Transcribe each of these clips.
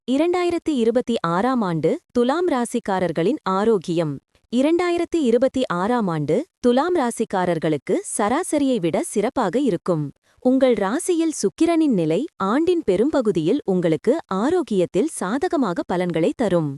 2026ஆம் ஆண்டு துலாம் ராசிக்காரர்களின் ஆரோக்கியம். 2026ஆம் ஆண்டு துலாம் ராசிக்காரர்களுக்கு சராசரியை விட சிறப்பாக இருக்கும். உங்கள் ராசியில் சுக்கிரனின் நிலை ஆண்டின் பெரும்பகுதியில் உங்களுக்கு ஆரோக்கியத்தில் சாதகமாக பலன்களை தரும்.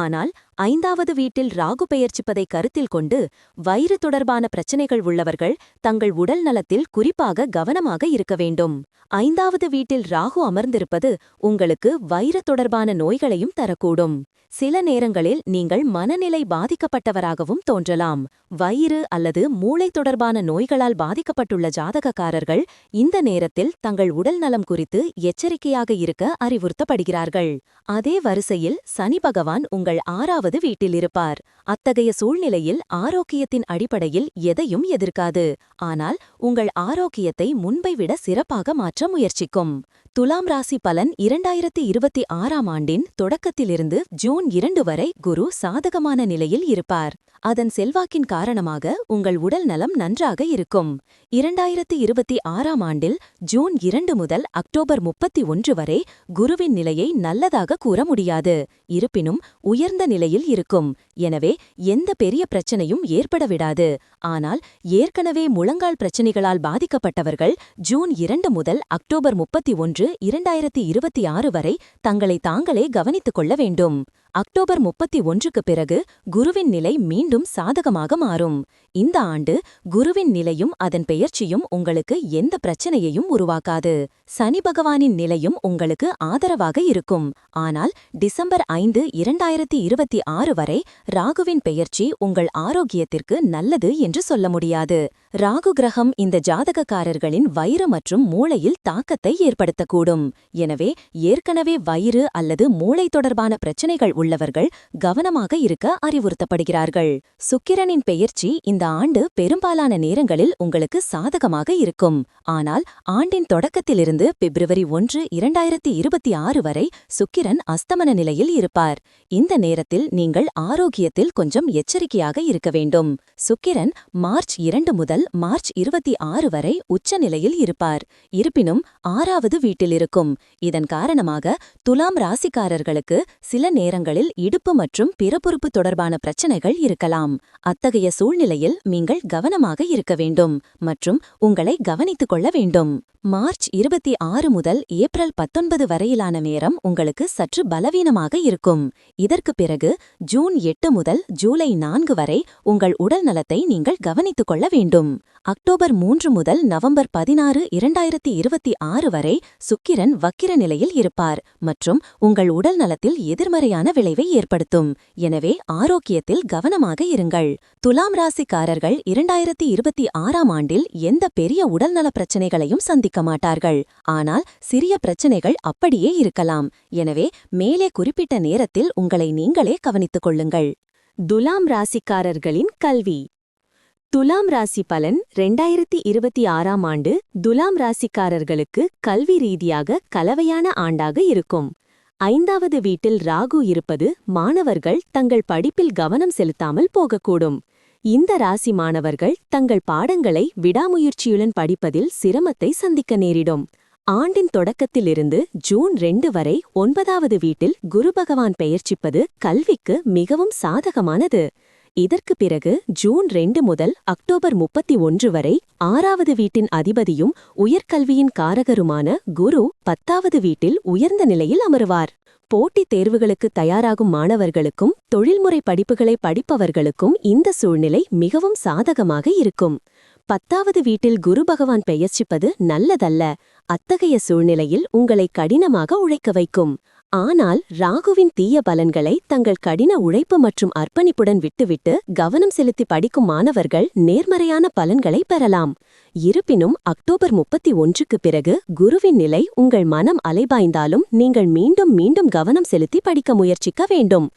ஆனால் 5வது வீட்டில் ராகு பெயர்ச்சிப்பதை கருத்தில் கொண்டு வயிறு தொடர்பான பிரச்சனைகள் உள்ளவர்கள் தங்கள் உடல் நலத்தில் குறிப்பாக கவனமாக இருக்க வேண்டும். 5வது வீட்டில் ராகு அமர்ந்திருப்பது உங்களுக்கு வயிறு தொடர்பான நோய்களையும் தரக்கூடும். சில நேரங்களில் நீங்கள் மனநிலை பாதிக்கப்பட்டவராகவும் தோன்றலாம். வயிறு அல்லது மூளை தொடர்பான நோய்களால் பாதிக்கப்பட்டுள்ள ஜாதகக்காரர்கள் இந்த நேரத்தில் தங்கள் உடல் நலம் குறித்து எச்சரிக்கையாக இருக்க அறிவுறுத்தப்படுகிறார்கள். அதே வரிசையில் சனி பகவான் உங்கள் 6வது வீட்டில் இருப்பார். அத்தகைய சூழ்நிலையில் ஆரோக்கியத்தின் அடிப்படையில் எதையும் எதிர்க்காது. ஆனால் உங்கள் ஆரோக்கியத்தை முன்பை விட சிறப்பாக மாற்ற முயற்சிக்கும். துலாம் ராசி பலன் 2026ஆம் ஆண்டின் தொடக்கத்திலிருந்து ஜூன் 2 வரை குரு சாதகமான நிலையில் இருப்பார். அதன் செல்வாக்கின் காரணமாக உங்கள் உடல் நலம் நன்றாக இருக்கும். 2026ஆம் ஆண்டில் ஜூன் 2 முதல் அக்டோபர் 31 வரை குருவின் நிலையை நல்லதாக கூற முடியாது. இருப்பினும் உயர்ந்த நிலையில் இருக்கும். எனவே எந்த பெரிய பிரச்சனையும் ஏற்படவிடாது. ஆனால் ஏற்கனவே முழங்கால் பிரச்சனைகளால் பாதிக்கப்பட்டவர்கள் ஜூன் 2 முதல் அக்டோபர் 31, 2026 வரை தங்களை தாங்களே கவனித்துக் கொள்ள வேண்டும். அக்டோபர் 31க்கு பிறகு குருவின் நிலை மீண்டும் சாதகமாக மாறும். இந்த ஆண்டு குருவின் நிலையும் அதன் பெயர்ச்சியும் உங்களுக்கு எந்த பிரச்சனையையும் உருவாக்காது. சனி பகவானின் நிலையும் உங்களுக்கு ஆதரவாக இருக்கும். ஆனால் டிசம்பர் 5, 2026 வரை ராகுவின் பெயர்ச்சி உங்கள் ஆரோக்கியத்திற்கு நல்லது என்று சொல்ல முடியாது. ராகு கிரகம் இந்த ஜாதகக்காரர்களின் வயிறு மற்றும் மூளையில் தாக்கத்தை ஏற்படுத்தக்கூடும். எனவே ஏற்கனவே வயிறு அல்லது மூளை தொடர்பான பிரச்சனைகள் உள்ளவர்கள் கவனமாக இருக்க அறிவுறுத்தப்படுகிறார்கள். சுக்கிரனின் பெயர்ச்சி இந்த ஆண்டு பெரும்பாலான நேரங்களில் உங்களுக்கு சாதகமாக இருக்கும். ஆனால் ஆண்டின் தொடக்கத்திலிருந்து பிப்ரவரி 1, 2026 வரை சுக்கிரன் அஸ்தமன நிலையில் இருப்பார். இந்த நேரத்தில் நீங்கள் ஆரோக்கியத்தில் கொஞ்சம் எச்சரிக்கையாக இருக்க வேண்டும். சுக்கிரன் மார்ச் 2 முதல் மார்ச் 26 வரை உச்ச நிலையில் இருப்பார். இருப்பினும் 6வது வீட்டில் இருக்கும். இதன் காரணமாக துலாம் ராசிக்காரர்களுக்கு சில நேரங்களில் இடுப்பு மற்றும் பிறப்புறுப்பு தொடர்பான பிரச்சனைகள் இருக்கலாம். அத்தகைய சூழ்நிலையில் நீங்கள் கவனமாக இருக்க வேண்டும் மற்றும் உங்களை கவனித்துக் கொள்ள வேண்டும். மார்ச் 26 முதல் ஏப்ரல் 19 வரையிலான நேரம் உங்களுக்கு சற்று பலவீனமாக இருக்கும். இதற்கு பிறகு ஜூன் 8 முதல் ஜூலை 4 வரை உங்கள் உடல் நலத்தை நீங்கள் கவனித்துக் கொள்ள வேண்டும். அக்டோபர் 3 முதல் நவம்பர் 16, 2026 வரை சுக்கிரன் வக்கிர நிலையில் இருப்பார் மற்றும் உங்கள் உடல் நலத்தில் எதிர்மறையான விளைவை ஏற்படுத்தும். எனவே ஆரோக்கியத்தில் கவனமாக இருங்கள். துலாம் ராசிக்காரர்கள் 2026ஆம் ஆண்டில் எந்த பெரிய உடல்நல பிரச்சனைகளையும் சந்திக்க மாட்டார்கள். ஆனால் சிறிய பிரச்சனைகள் அப்படியே இருக்கலாம். எனவே மேலே குறிப்பிட்ட நேரத்தில் உங்களை நீங்களே கவனித்துக் கொள்ளுங்கள். துலாம் ராசிக்காரர்களின் கல்வி. துலாம் ராசி பலன் 2026ஆம் ஆண்டு துலாம் ராசிக்காரர்களுக்கு கல்வி ரீதியாக கலவையான ஆண்டாக இருக்கும். 5வது வீட்டில் ராகு இருப்பது மாணவர்கள் தங்கள் படிப்பில் கவனம் செலுத்தாமல் போகக்கூடும். இந்த ராசி மாணவர்கள் தங்கள் பாடங்களை விடாமுயற்சியுடன் படிப்பதில் சிரமத்தை சந்திக்க நேரிடும். ஆண்டின் தொடக்கத்திலிருந்து ஜூன் 2 வரை 9வது வீட்டில் குரு பகவான் பெயர்ச்சிப்பது கல்விக்கு மிகவும் சாதகமானது. இதற்கு பிறகு ஜூன் 2 முதல் அக்டோபர் 31 வரை 6வது வீட்டின் அதிபதியும் உயர்கல்வியின் காரகருமான குரு 10வது வீட்டில் உயர்ந்த நிலையில் அமருவார். போட்டித் தேர்வுகளுக்கு தயாராகும் மாணவர்களுக்கும் தொழில்முறை படிப்புகளை படிப்பவர்களுக்கும் இந்த சூழ்நிலை மிகவும் சாதகமாக இருக்கும். 10வது வீட்டில் குரு பகவான் பெயர்ச்சிப்பது நல்லதல்ல. அத்தகைய சூழ்நிலையில் உங்களை கடினமாக உழைக்க வைக்கும். ஆனால் ராகுவின் தீய பலன்களை தங்கள் கடின உழைப்பு மற்றும் அர்ப்பணிப்புடன் விட்டுவிட்டு கவனம் செலுத்தி படிக்கும் மாணவர்கள் நேர்மறையான பலன்களை பெறலாம். இருப்பினும் அக்டோபர் 31க்கு பிறகு குருவின் நிலை உங்கள் மனம் அலைபாய்ந்தாலும் நீங்கள் மீண்டும் மீண்டும் கவனம் செலுத்தி படிக்க முயற்சிக்க வேண்டும்.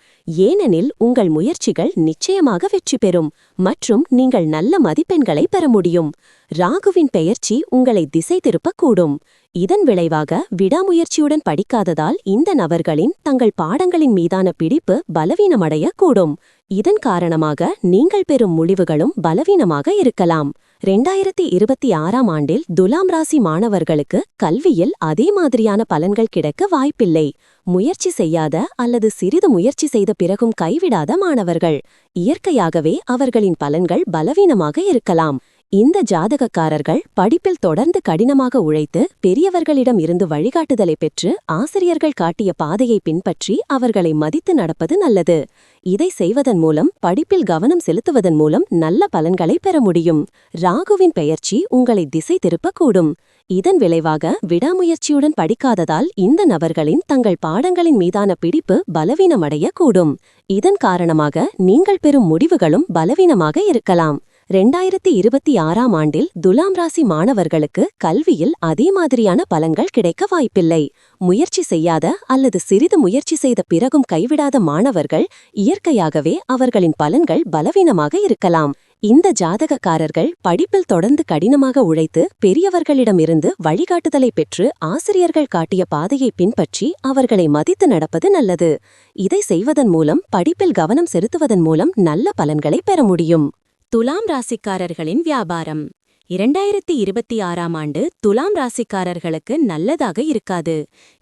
ஏனெனில் உங்கள் முயற்சிகள் நிச்சயமாக வெற்றி பெறும் மற்றும் நீங்கள் நல்ல மதிப்பெண்களை பெற முடியும். ராகுவின் பெயர்ச்சி உங்களை திசை திருப்பக்கூடும். இதன் விளைவாக விடாமுயற்சியுடன் படிக்காததால் இந்த நபர்களின் தங்கள் பாடங்களின் மீதான பிடிப்பு பலவீனமடைய கூடும். இதன் காரணமாக நீங்கள் பெறும் முடிவுகளும் பலவீனமாக இருக்கலாம். 2026ஆம் ஆண்டில் துலாம் ராசி மாணவர்களுக்கு கல்வியில் அதே மாதிரியான பலன்கள் கிடைக்க வாய்ப்பில்லை. முயற்சி செய்யாத அல்லது சிறிது முயற்சி செய்த பிறகும் கைவிடாத மாணவர்கள் இயற்கையாகவே அவர்களின் பலன்கள் பலவீனமாக இருக்கலாம். இந்த ஜாதகக்காரர்கள் படிப்பில் தொடர்ந்து கடினமாக உழைத்து பெரியவர்களிடம் இருந்து வழிகாட்டுதலை பெற்று ஆசிரியர்கள் காட்டிய பாதையை பின்பற்றி அவர்களை மதித்து நடப்பது நல்லது. இதை செய்வதன் மூலம் படிப்பில் கவனம் செலுத்துவதன் மூலம் நல்ல பலன்களை பெற முடியும். ராகுவின் பெயர்ச்சி உங்களை திசை திருப்பக்கூடும். இதன் விளைவாக விடாமுயற்சியுடன் படிக்காததால் இந்த நபர்களின் தங்கள் பாடங்களின் மீதான பிடிப்பு பலவீனமடைய கூடும். இதன் காரணமாக நீங்கள் பெறும் முடிவுகளும் பலவீனமாக இருக்கலாம். 2026ஆம் ஆண்டில் துலாம் ராசி மாணவர்களுக்கு கல்வியில் அதே மாதிரியான பலன்கள் கிடைக்க வாய்ப்பில்லை. முயற்சி செய்யாத அல்லது சிறிது முயற்சி செய்த பிறகும் கைவிடாத மாணவர்கள் இயற்கையாகவே அவர்களின் பலன்கள் பலவீனமாக இருக்கலாம். இந்த ஜாதகக்காரர்கள் படிப்பில் தொடர்ந்து கடினமாக உழைத்து பெரியவர்களிடமிருந்து வழிகாட்டுதலை பெற்று ஆசிரியர்கள் காட்டிய பாதையை பின்பற்றி அவர்களை மதித்து நடப்பது நல்லது. இதை செய்வதன் மூலம் படிப்பில் கவனம் செலுத்துவதன் மூலம் நல்ல பலன்களை பெற முடியும். துலாம் ராசிக்காரர்களின் வியாபாரம் 2026ஆம் ஆண்டு துலாம் ராசிக்காரர்களுக்கு நல்லதாக இருக்காது.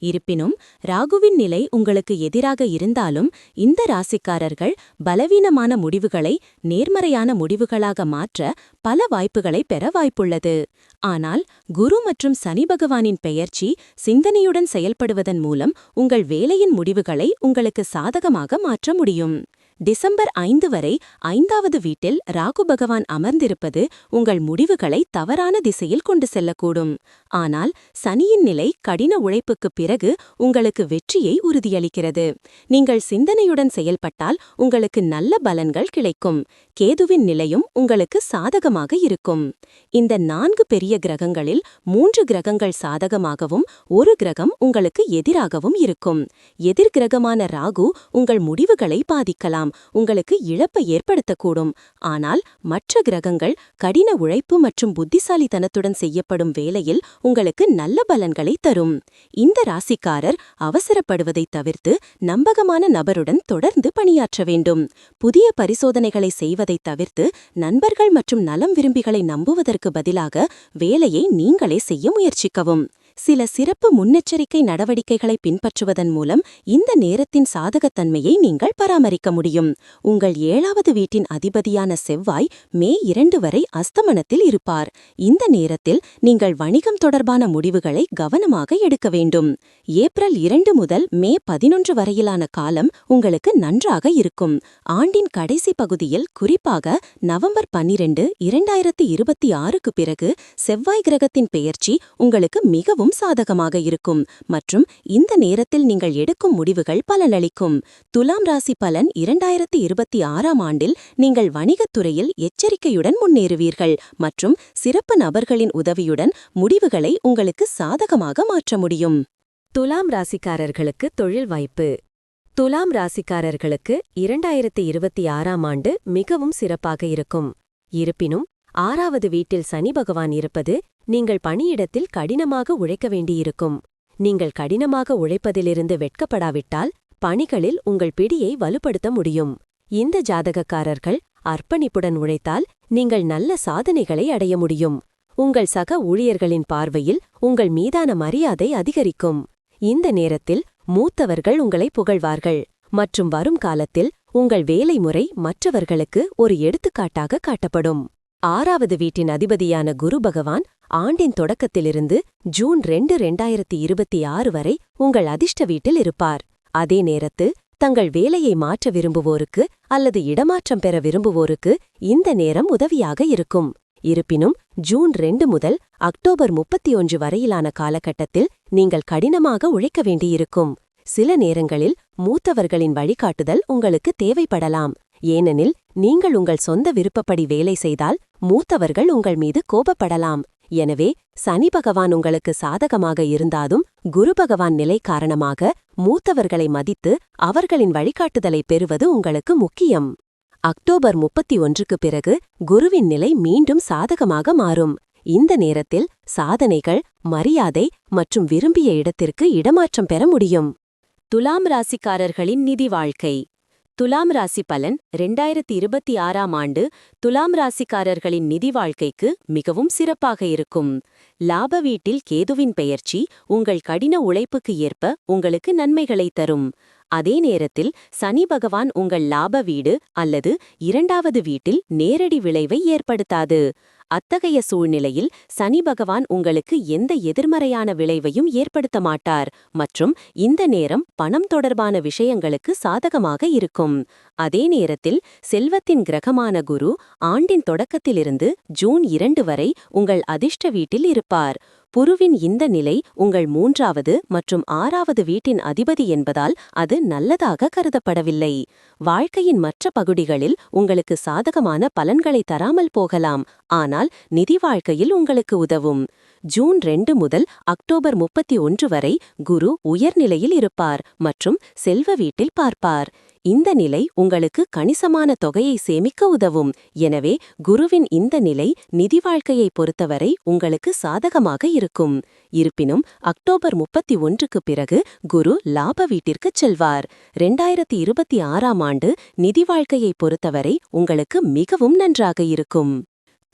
இருப்பினும் ராகுவின் நிலை உங்களுக்கு எதிராக இருந்தாலும் இந்த ராசிக்காரர்கள் பலவீனமான முடிவுகளை நேர்மறையான முடிவுகளாக மாற்ற பல வாய்ப்புகளை பெற வாய்ப்புள்ளது. ஆனால் குரு மற்றும் சனி பகவானின் பெயர்ச்சி சிந்தனையுடன் செயல்படுவதன் மூலம் உங்கள் வேலையின் முடிவுகளை உங்களுக்கு சாதகமாக மாற்ற முடியும். டிசம்பர் 5 வரை 5வது வீட்டில் ராகு பகவான் அமர்ந்திருப்பது உங்கள் முடிவுகளை தவறான திசையில் கொண்டு செல்லக்கூடும். ஆனால் சனியின் நிலை கடின உழைப்புக்குப் பிறகு உங்களுக்கு வெற்றியை உறுதியளிக்கிறது. நீங்கள் சிந்தனையுடன் செயல்பட்டால் உங்களுக்கு நல்ல பலன்கள் கிடைக்கும். கேதுவின் நிலையும் உங்களுக்கு சாதகமாக இருக்கும். இந்த 4 பெரிய கிரகங்களில் 3 கிரகங்கள் சாதகமாகவும் 1 கிரகம் உங்களுக்கு எதிராகவும் இருக்கும். எதிர்கிரகமான ராகு உங்கள் முடிவுகளை பாதிக்கலாம், உங்களுக்கு இழப்பை ஏற்படுத்தக்கூடும். ஆனால் மற்ற கிரகங்கள் கடின உழைப்பு மற்றும் புத்திசாலித்தனத்துடன் செய்யப்படும் வேலையில் உங்களுக்கு நல்ல பலன்களை தரும். இந்த ராசிக்காரர் அவசரப்படுவதை தவிர்த்து நம்பகமான நபருடன் தொடர்ந்து பணியாற்ற வேண்டும். புதிய பரிசோதனைகளை செய்வதை தவிர்த்து நண்பர்கள் மற்றும் நலம் விரும்பிகளை நம்புவதற்கு பதிலாக வேலையை நீங்களே செய்ய முயற்சிக்கவும். சில சிறப்பு முன்னெச்சரிக்கை நடவடிக்கைகளை பின்பற்றுவதன் மூலம் இந்த நேரத்தின் சாதகத்தன்மையை நீங்கள் பராமரிக்க முடியும். உங்கள் 7வது வீட்டின் அதிபதியான செவ்வாய் மே 2 வரை அஸ்தமனத்தில் இருப்பார். இந்த நேரத்தில் நீங்கள் வணிகம் தொடர்பான முடிவுகளை கவனமாக எடுக்க வேண்டும். ஏப்ரல் 2 முதல் மே 11 வரையிலான காலம் உங்களுக்கு நன்றாக இருக்கும். ஆண்டின் கடைசி பகுதியில், குறிப்பாக நவம்பர் 12, 2026க்கு பிறகு செவ்வாய் கிரகத்தின் பெயர்ச்சி உங்களுக்கு மிகவும் சாதகமாக இருக்கும் மற்றும் இந்த நேரத்தில் நீங்கள் எடுக்கும் முடிவுகள் பலனளிக்கும். துலாம் ராசி பலன் 2026ஆம் ஆண்டில் நீங்கள் வணிகத்துறையில் எச்சரிக்கையுடன் முன்னேறுவீர்கள் மற்றும் சிறப்பு நபர்களின் உதவியுடன் முடிவுகளை உங்களுக்கு சாதகமாக மாற்ற முடியும். துலாம் ராசிக்காரர்களுக்கு தொழில் வாய்ப்பு. துலாம் ராசிக்காரர்களுக்கு 2026ஆம் ஆண்டு மிகவும் சிறப்பாக இருக்கும். இருப்பினும் 6வது வீட்டில் சனி பகவான் இருப்பது நீங்கள் பணியிடத்தில் கடினமாக உழைக்க வேண்டியிருக்கும். நீங்கள் கடினமாக உழைப்பதிலிருந்து வெட்கப்படாவிட்டால் பணிகளில் உங்கள் பிடியை வலுப்படுத்த முடியும். இந்த ஜாதகக்காரர்கள் அர்ப்பணிப்புடன் உழைத்தால் நீங்கள் நல்ல சாதனைகளை அடைய முடியும். உங்கள் சக ஊழியர்களின் பார்வையில் உங்கள் மீதான மரியாதை அதிகரிக்கும். இந்த நேரத்தில் மூத்தவர்கள் உங்களை புகழ்வார்கள் மற்றும் வரும் காலத்தில் உங்கள் வேலை முறை மற்றவர்களுக்கு ஒரு எடுத்துக்காட்டாக காட்டப்படும். 6வது வீட்டின் அதிபதியான குரு பகவான் ஆண்டின் தொடக்கத்திலிருந்து ஜூன் 2, 2026 வரை உங்கள் அதிர்ஷ்ட வீட்டில் இருப்பார். அதே நேரத்தில் தங்கள் வேலையை மாற்ற விரும்புவோருக்கு அல்லது இடமாற்றம் பெற விரும்புவோருக்கு இந்த நேரம் உதவியாக இருக்கும். இருப்பினும் ஜூன் 2 முதல் அக்டோபர் 31 வரையிலான காலகட்டத்தில் நீங்கள் கடினமாக உழைக்க வேண்டியிருக்கும். சில நேரங்களில் மூத்தவர்களின் வழிகாட்டுதல் உங்களுக்கு தேவைப்படலாம். ஏனெனில் நீங்கள் உங்கள் சொந்த விருப்பப்படி வேலை செய்தால் மூத்தவர்கள் உங்கள் மீது கோபப்படலாம். எனவே சனி பகவான் உங்களுக்கு சாதகமாக இருந்தாலும் குரு பகவான் நிலை காரணமாக மூத்தவர்களை மதித்து அவர்களின் வழிகாட்டுதலை பெறுவது உங்களுக்கு முக்கியம். அக்டோபர் 31க்கு பிறகு குருவின் நிலை மீண்டும் சாதகமாக மாறும். இந்த நேரத்தில் சாதனைகள், மரியாதை மற்றும் விரும்பிய இடத்திற்கு இடமாற்றம் பெற முடியும். துலாம் ராசிக்காரர்களின் நிதி வாழ்க்கை. துலாம் ராசி பலன் 2026ஆம் ஆண்டு துலாம் ராசிக்காரர்களின் நிதி வாழ்க்கைக்கு மிகவும் சிறப்பாக இருக்கும். லாப வீட்டில் கேதுவின் பெயர்ச்சி உங்கள் கடின உழைப்புக்கு ஏற்ப உங்களுக்கு நன்மைகளை தரும். அதே நேரத்தில் சனி பகவான் உங்கள் லாப வீடு அல்லது இரண்டாவது வீட்டில் நேரடி விளைவை ஏற்படுத்தாது. அத்தகைய சூழ்நிலையில் சனி பகவான் உங்களுக்கு எந்த எதிர்மறையான விளைவையும் ஏற்படுத்த மாட்டார் மற்றும் இந்த நேரம் பணம் தொடர்பான விஷயங்களுக்கு சாதகமாக இருக்கும். அதே நேரத்தில் செல்வத்தின் கிரகமான குரு ஆண்டின் தொடக்கத்திலிருந்து ஜூன் 2 வரை உங்கள் அதிர்ஷ்ட வீட்டில் இருப்பார். புருவின் இந்த நிலை உங்கள் 3வது மற்றும் 6வது வீட்டின் அதிபதி என்பதால் அது நல்லதாக கருதப்படவில்லை. வாழ்க்கையின் மற்ற பகுதிகளில் உங்களுக்கு சாதகமான பலன்களை தராமல் போகலாம், ஆனால் நிதி வாழ்க்கையில் உங்களுக்கு உதவும். ஜூன் 2 முதல் அக்டோபர் 31 வரை குரு உயர்நிலையில் இருப்பார் மற்றும் செல்வ வீட்டில் பார்ப்பார். இந்த நிலை உங்களுக்கு கணிசமான தொகையை சேமிக்க உதவும். எனவே குருவின் இந்த நிலை நிதி வாழ்க்கையை பொறுத்தவரை உங்களுக்கு சாதகமாக இருக்கும். இருப்பினும் அக்டோபர் 31க்கு பிறகு குரு லாப வீட்டிற்குச் செல்வார். 2026ஆம் ஆண்டு நிதி வாழ்க்கையை பொறுத்தவரை உங்களுக்கு மிகவும் நன்றாக இருக்கும்.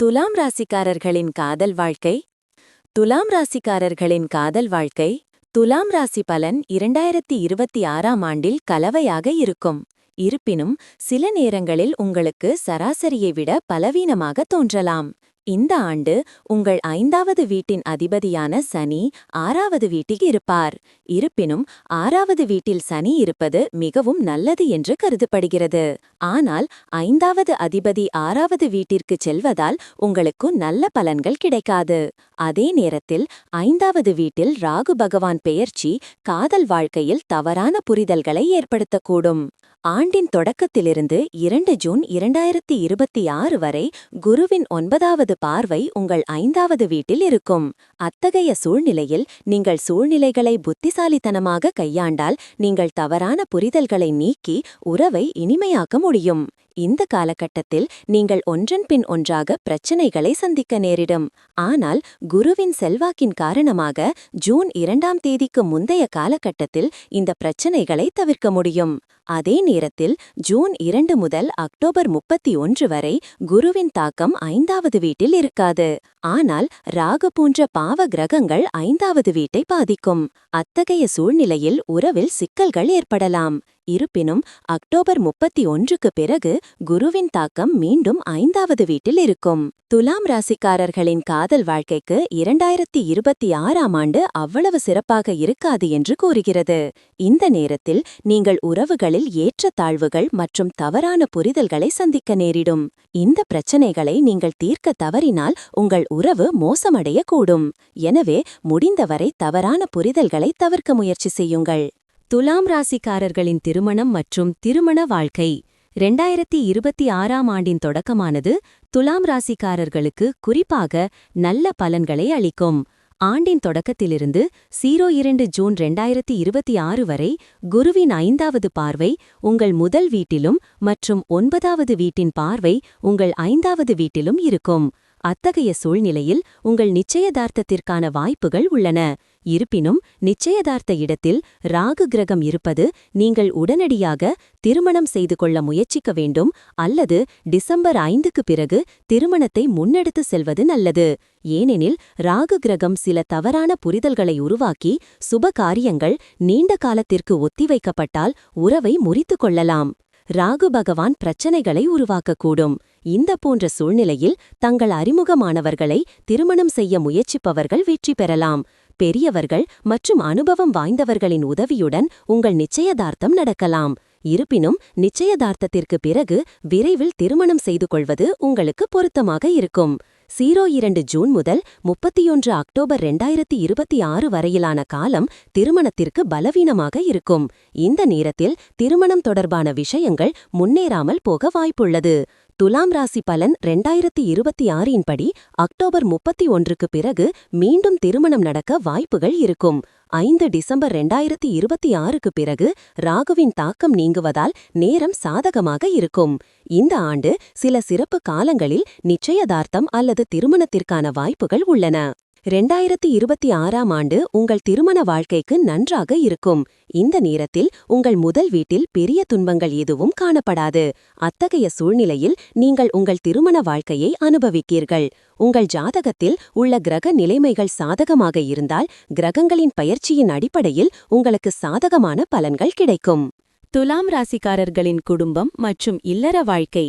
துலாம் ராசிக்காரர்களின் காதல் வாழ்க்கை. துலாம் ராசிக்காரர்களின் காதல் வாழ்க்கை. துலாம் ராசி பலன் 2026ஆம் ஆண்டில் கலவையாக இருக்கும். இருப்பினும் சில நேரங்களில் உங்களுக்கு சராசரியை விட பலவீனமாக தோன்றலாம். இந்த ஆண்டு உங்கள் 5வது வீட்டின் அதிபதியான சனி 6வது வீட்டில் இருப்பார். இருப்பினும் 6வது வீட்டில் சனி இருப்பது மிகவும் நல்லது என்று கருதப்படுகிறது. ஆனால் 5வது அதிபதி 6வது வீட்டிற்கு செல்வதால் உங்களுக்கு நல்ல பலன்கள் கிடைக்காது. அதே நேரத்தில் 5வது வீட்டில் ராகு பகவான் பெயர்ச்சி காதல் வாழ்க்கையில் தவறான புரிதல்களை ஏற்படுத்தக்கூடும். ஆண்டின் தொடக்கத்திலிருந்து 2 ஜூன் 2026 வரை குருவின் 9வது பார்வை உங்கள் 5வது வீட்டில் இருக்கும். அத்தகைய சூழ்நிலையில் நீங்கள் சூழ்நிலைகளை புத்திசாலித்தனமாக கையாண்டால் நீங்கள் தவறான புரிதல்களை நீக்கி உறவை இனிமையாக்க முடியும். இந்த காலகட்டத்தில் நீங்கள் ஒன்றன் பின் ஒன்றாக பிரச்சனைகளை சந்திக்க நேரிடும். ஆனால் குருவின் செல்வாக்கின் காரணமாக ஜூன் 2ஆம் தேதிக்கு முந்தைய காலகட்டத்தில் இந்த பிரச்சனைகளை தவிர்க்க முடியும். அதே நேரத்தில் ஜூன் 2 முதல் அக்டோபர் 31 வரை குருவின் தாக்கம் 5வது வீட்டில் இருக்காது. ஆனால் ராகு போன்ற பாவ கிரகங்கள் 5வது வீட்டை பாதிக்கும். அத்தகைய சூழ்நிலையில் உறவில் சிக்கல்கள் ஏற்படலாம். இருப்பினும் அக்டோபர் 31க்கு பிறகு குருவின் தாக்கம் மீண்டும் 5வது வீட்டில் இருக்கும். துலாம் ராசிக்காரர்களின் காதல் வாழ்க்கைக்கு 2026ஆம் ஆண்டு அவ்வளவு சிறப்பாக இருக்காது என்று கூறுகிறது. இந்த நேரத்தில் நீங்கள் உறவுகளில் ஏற்றத்தாழ்வுகள் மற்றும் தவறான புரிதல்களை சந்திக்க நேரிடும். இந்த பிரச்சனைகளை நீங்கள் தீர்க்க தவறினால் உங்கள் உறவு மோசமடையக்கூடும். எனவே முடிந்தவரை தவறான புரிதல்களை தவிர்க்க முயற்சி செய்யுங்கள். துலாம் ராசிக்காரர்களின் திருமணம் மற்றும் திருமண வாழ்க்கை. 2026ஆம் ஆண்டின் தொடக்கமானது துலாம் ராசிக்காரர்களுக்கு குறிப்பாக நல்ல பலன்களை அளிக்கும். ஆண்டின் தொடக்கத்திலிருந்து 02 ஜூன் 2026 வரை குருவின் 5வது பார்வை உங்கள் முதல் வீட்டிலும் மற்றும் 9வது வீட்டின் பார்வை உங்கள் 5வது வீட்டிலும் இருக்கும். அத்தகைய சூழ்நிலையில் உங்கள் நிச்சயதார்த்தத்திற்கான வாய்ப்புகள் உள்ளன. இருப்பினும் நிச்சயதார்த்த இடத்தில் ராகு கிரகம் இருப்பது நீங்கள் உடனடியாக திருமணம் செய்து கொள்ள முயற்சிக்க வேண்டும் அல்லது டிசம்பர் 5க்கு பிறகு திருமணத்தை முன்னெடுத்து செல்வது நல்லது. ஏனெனில் ராகு கிரகம் சில தவறான புரிதல்களை உருவாக்கி சுப காரியங்கள் நீண்ட காலத்திற்கு ஒத்திவைக்கப்பட்டால் உறவை முறித்துக் கொள்ளலாம். ராகு பகவான் பிரச்சனைகளை உருவாக்கக்கூடும். இந்த போன்ற சூழ்நிலையில் தங்கள் அறிமுகமானவர்களை திருமணம் செய்ய முயற்சிப்பவர்கள் வெற்றி பெறலாம். பெரியவர்கள் மற்றும் அனுபவம் வாய்ந்தவர்களின் உதவியுடன் உங்கள் நிச்சயதார்த்தம் நடக்கலாம். இருப்பினும் நிச்சயதார்த்தத்திற்கு பிறகு விரைவில் திருமணம் செய்து கொள்வது உங்களுக்கு பொருத்தமாக இருக்கும். 02 ஜூன் முதல் 31 அக்டோபர் 2026 வரையிலான காலம் திருமணத்திற்கு பலவீனமாக இருக்கும். இந்த நேரத்தில் திருமணம் தொடர்பான விஷயங்கள் முன்னேறாமல் போக வாய்ப்புள்ளது. துலாம் ராசி பலன் 2026 படி அக்டோபர் 31க்கு பிறகு மீண்டும் திருமணம் நடக்க வாய்ப்புகள் இருக்கும். 5 டிசம்பர் 2026க்கு பிறகு ராகுவின் தாக்கம் நீங்குவதால் நேரம் சாதகமாக இருக்கும். இந்த ஆண்டு சில சிறப்பு காலங்களில் நிச்சயதார்த்தம் அல்லது திருமணத்திற்கான வாய்ப்புகள் உள்ளன. 2026ஆம் ஆண்டு உங்கள் திருமண வாழ்க்கைக்கு நன்றாக இருக்கும். இந்த நேரத்தில் உங்கள் முதல் வீட்டில் பெரிய துன்பங்கள் எதுவும் காணப்படாது. அத்தகைய சூழ்நிலையில் நீங்கள் உங்கள் திருமண வாழ்க்கையை அனுபவிப்பீர்கள். உங்கள் ஜாதகத்தில் உள்ள கிரக நிலைமைகள் சாதகமாக இருந்தால் கிரகங்களின் பயிற்சியின் அடிப்படையில் உங்களுக்கு சாதகமான பலன்கள் கிடைக்கும். துலாம் ராசிக்காரர்களின் குடும்பம் மற்றும் இல்லற வாழ்க்கை.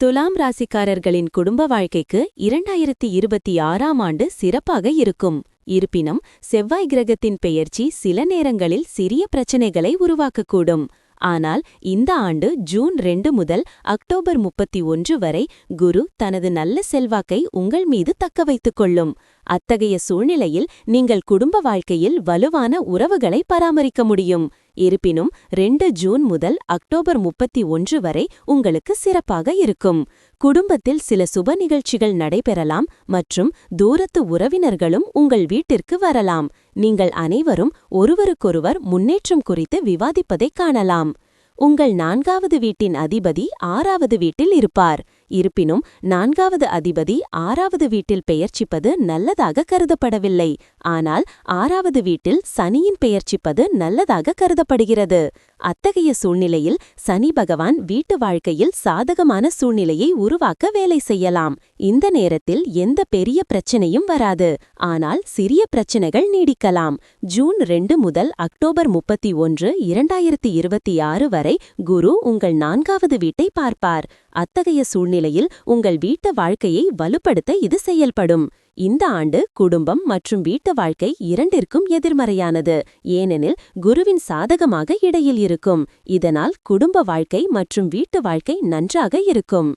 துலாம் ராசிக்காரர்களின் குடும்ப வாழ்க்கைக்கு 2026ஆம் ஆண்டு சிறப்பாக இருக்கும். இருப்பினும் செவ்வாய் கிரகத்தின் பெயர்ச்சி சில நேரங்களில் சிறிய பிரச்சனைகளை உருவாக்கக்கூடும். ஆனால் இந்த ஆண்டு ஜூன் 2 முதல் அக்டோபர் 31 வரை குரு தனது நல்ல செல்வாக்கை உங்கள் மீது தக்கவைத்துக் கொள்ளும். அத்தகைய சூழ்நிலையில் நீங்கள் குடும்ப வாழ்க்கையில் வலுவான உறவுகளை பராமரிக்க முடியும். இருப்பினும் 2 ஜூன் முதல் அக்டோபர் 31 வரை உங்களுக்கு சிறப்பாக இருக்கும். குடும்பத்தில் சில சுப நிகழ்ச்சிகள் நடைபெறலாம் மற்றும் தூரத்து உறவினர்களும் உங்கள் வீட்டிற்கு வரலாம். நீங்கள் அனைவரும் ஒருவருக்கொருவர் முன்னேற்றம் குறித்து விவாதிப்பதைக் காணலாம். உங்கள் 4வது வீட்டின் அதிபதி 6வது வீட்டில் இருப்பார். இருப்பினும் 4வது அதிபதி 6வது வீட்டில் பெயர்ச்சிப்பது நல்லதாக கருதப்படவில்லை. ஆனால் 6வது வீட்டில் சனியின் பெயர்ச்சிப்பது நல்லதாக கருதப்படுகிறது. அத்தகைய சூழ்நிலையில் சனி பகவான் வீட்டு வாழ்க்கையில் சாதகமான சூழ்நிலையை உருவாக்க வேலை செய்யலாம். இந்த நேரத்தில் எந்த பெரிய பிரச்சனையும் வராது. ஆனால் சிறிய பிரச்சனைகள் நீடிக்கலாம். ஜூன் 2 முதல் அக்டோபர் 31, 2026 வரை குரு உங்கள் 4வது வீட்டை பார்ப்பார். அத்தகைய சூழ்நிலையில் உங்கள் வீட்டு வாழ்க்கையை வலுப்படுத்த இது செயல்படும். இந்த ஆண்டு குடும்பம் மற்றும் வீட்டு வாழ்க்கை இரண்டிற்கும் எதிர்மறையானது. ஏனெனில் குருவின் சாதகமாக இடையில் இருக்கும். இதனால் குடும்ப வாழ்க்கை மற்றும் வீட்டு வாழ்க்கை நன்றாக இருக்கும்.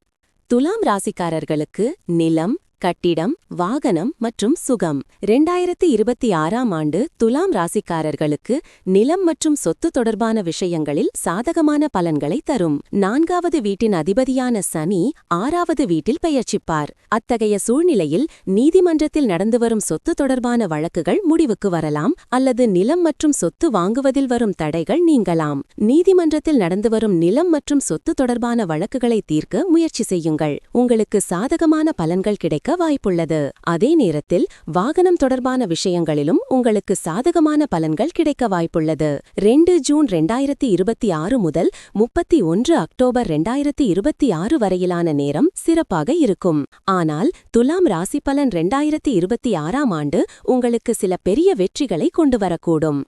துலாம் ராசிக்காரர்களுக்கு நிலம், கட்டிடம், வாகனம் மற்றும் சுகம். 2026ஆம் ஆண்டு துலாம் ராசிக்காரர்களுக்கு நிலம் மற்றும் சொத்து தொடர்பான விஷயங்களில் சாதகமான பலன்களை தரும். 4வது வீட்டின் அதிபதியான சனி 6வது வீட்டில் பெயர்ச்சிப்பார். அத்தகைய சூழ்நிலையில் நீதிமன்றத்தில் நடந்து வரும் சொத்து தொடர்பான வழக்குகள் முடிவுக்கு வரலாம் அல்லது நிலம் மற்றும் சொத்து வாங்குவதில் வரும் தடைகள் நீங்கலாம். நீதிமன்றத்தில் நடந்து வரும் நிலம் மற்றும் சொத்து தொடர்பான வழக்குகளை தீர்க்க முயற்சி செய்யுங்கள். உங்களுக்கு சாதகமான பலன்கள் கிடைக்க வாய்ப்புள்ளது. அதே நேரத்தில் வாகனம் தொடர்பான விஷயங்களிலும் உங்களுக்கு சாதகமான பலன்கள் கிடைக்க வாய்ப்புள்ளது. 2 ஜூன் 2026 முதல் 31 அக்டோபர் 2026 வரையிலான நேரம் சிறப்பாக இருக்கும். ஆனால் துலாம் ராசி பலன் 2026ஆம் ஆண்டு உங்களுக்கு சில பெரிய வெற்றிகளை கொண்டு வரக்கூடும்.